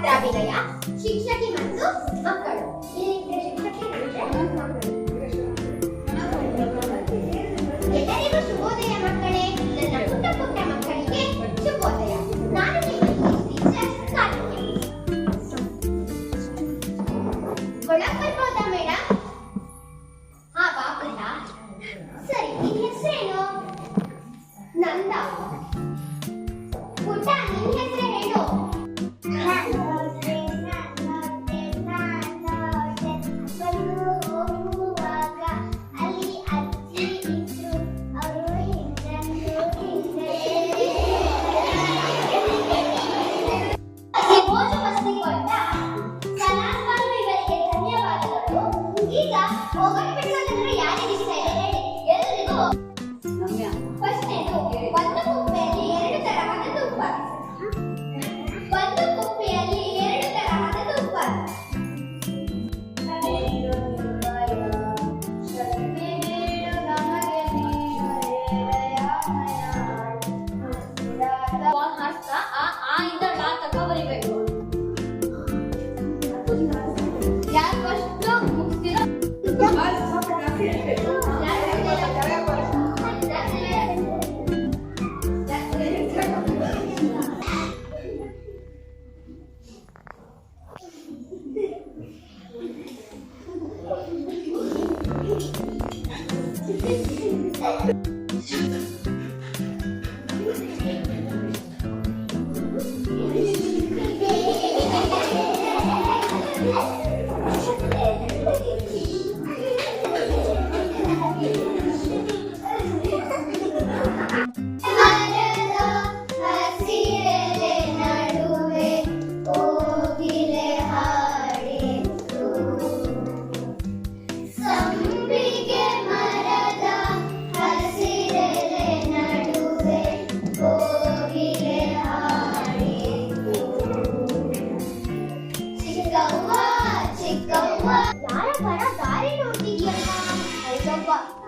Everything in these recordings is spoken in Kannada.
ಪಾತ್ರಾಭಿನಯ, ಶಿಕ್ಷಕಿ ಮತ್ತು ಮಕ್ಕಳು. ಎಲ್ಲರಿಗೂ ಶುಭೋದಯ ಮಕ್ಕಳೇ. ನನ್ನ ಪುಟ್ಟ ಪುಟ್ಟ ಮಕ್ಕಳಿಗೆ ಶುಭೋದಯ. ನಾನು ನಿಮ್ಮ ಟೀಚರ್ ಕಾರುಣ್ಯ. ಒಳಗೆ ಬರ್ಬೋದಾ ಮೇಡಮ್? ಹಾ ಬಾ ಪುಟ್ಟ. ಸರಿ, ನಿನ್ನ ಹೆಸರೇನು? ನಂದ. ಪುಟ್ಟ, ನಿನ್ನ ಹೆಸರು ಹೇಳು.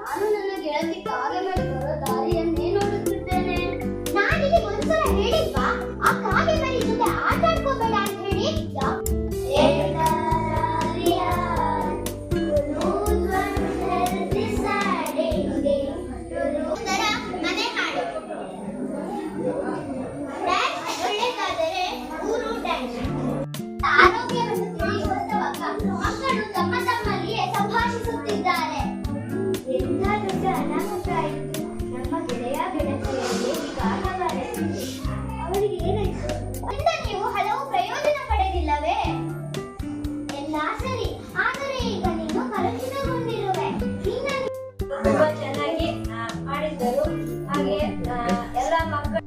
ನಾನು ನನ್ನ ಗೆಳತಿ ಕಾಗೆ ಮೇಲೆ ಬರೋ ದಾರಿಯನ್ನೇ ನೋಡುತ್ತಿದ್ದೇನೆ. ನಾನಿಗೆ ಒಂದ್ಸಲ ಹೇಳಿಲ್ವಾ ಆ ಕಾಗೆ ಮರಿ ಜೊತೆ ಆಟ ಆಡ್ಕೋಬೇಡ ಅಂತ ಹೇಳಿ? ಮನೆ ಹಾಡು ಡ್ಯಾನ್ಸ್ ಒಳ್ಳೆದಾದರೆ ಊರು ಡ್ಯಾನ್ಸ್. ಆರೋಗ್ಯವನ್ನು ತಿಳಿಯುವಂತವಾಗ ಮಕ್ಕಳು ತಮ್ಮ ತಮ್ಮಲ್ಲಿಯೇ ಸಂಭಾಷಿಸುತ್ತಿದ್ದಾರೆ. ಎಂಥ ದೊಡ್ಡ ಅನಾಹುತ ಆಯಿತು. ನಮ್ಮ ಗೆಳೆಯ ಗೆಳತಿಯರಿಗೆ ಕಾರಣವಾಗಿದೆ. ಅವರಿಗೆ ಏನಾಯಿತು? ಇಂದ ನೀವು ಹಲವು ಪ್ರಯೋಜನ ಪಡೆದಿಲ್ಲವೇ? ಎಲ್ಲ ಸರಿ, ಆದರೆ ಈಗ ನೀನು ಕಲುಷಿತಗೊಂಡಿರುವೆ. ತುಂಬಾ ಚೆನ್ನಾಗಿ ಮಾಡಿದ್ದರು. ಹಾಗೆ ಎಲ್ಲ ಮಕ್ಕಳು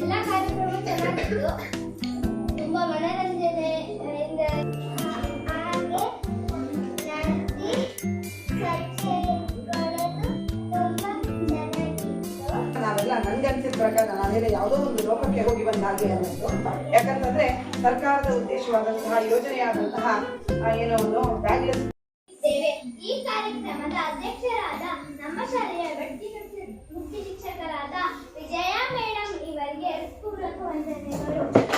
ಎಲ್ಲ ಕಾರ್ಯಕ್ರಮ ಚೆನ್ನಾಗಿತ್ತು. ತುಂಬಾ ಮನರಂಜನೆ ನಾವೆಲ್ಲ ನನಗೆ ಅನ್ಸಿದ ಪ್ರಕಾರ ನಾವೆಲ್ಲ ಯಾವುದೋ ಒಂದು ಲೋಕಕ್ಕೆ ಹೋಗಿ ಬಂದ ಹಾಗೆ ಅನ್ನಿಸ್ತು. ಯಾಕಂತಂದ್ರೆ ಸರ್ಕಾರದ ಉದ್ದೇಶವಾದಂತಹ ಯೋಜನೆಯಾದಂತಹ ಏನೋ ಒಂದು ಈ ಕಾರ್ಯಕ್ರಮದ ಅಧ್ಯಕ್ಷ